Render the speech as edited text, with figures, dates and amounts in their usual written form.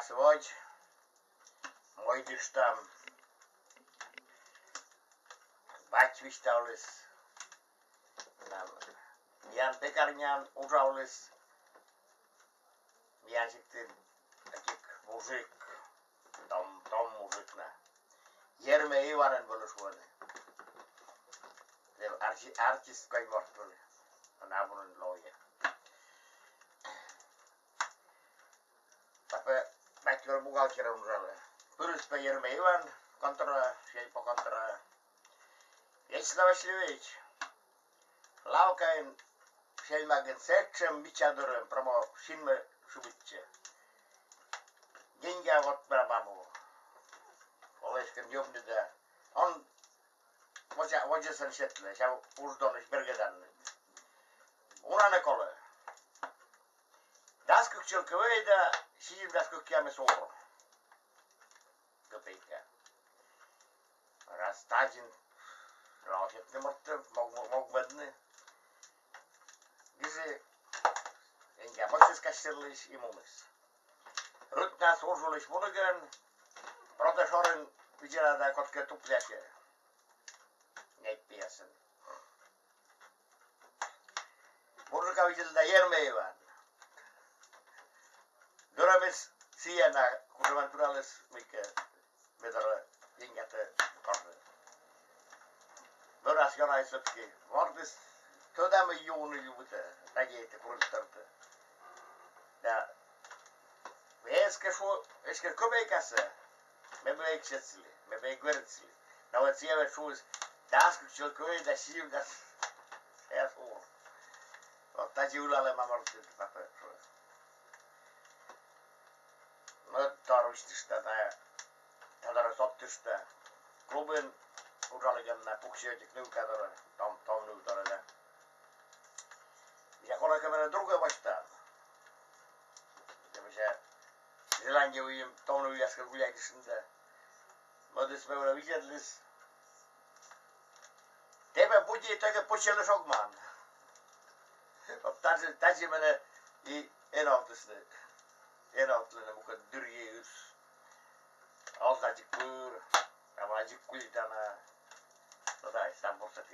сегодня мой диштам батвиштаулис Ян пекарнян ужаулис яжиктин таких мужик том мужикна Ерме Иванен болушвоне артист кой мортвоне набунен лоя Tapi bachelor bukalkira unralle. Pyrys pe Yerme Ivan kontra siei po kontra Vyacheslav Vasilievich. Laukain sielmagen setsem bichadorem promo sinme shubitche. Деньги вот барабану. Олешкен jobni da. On vojasan setle, sa ursdonis bergedan. Unane kole. Daskuk chelkeveda Сидим daskuk яме сору. Копейка. Раз тадин рахет не морте мог бедны. Gize enga başız kaçırılış imumuz. Rutna sorjuluş bunu gün profesörün vicdanada kotke tuplaşır. Ne piyasan. Burka vicdanada Yerme Ivan. Duramis siena culturales mycket vidare ingate korre. Duras jag är sötki. Vardis toda miljoner jute. Tagete kurutarte. Ja. Eske kubekase. Me beksetsli. Me begwertsli. Nou het zie we shoes. Das kulkoi da siu das. Er voor. Wat dat jullie maar markt papa. Tarvistista tätä sottista klubin urallikenna puksijoitik nykädore tom nykädore ja 32 vastaan ja se Zelandia uim tom nykäskä kuljakisinta modis me ora vijetlis tebe budi tege počele šogman taži mene I enautisne Erotlen muka durius. Als dat je kleur, dan was je kulitana. Dat is dan wordt het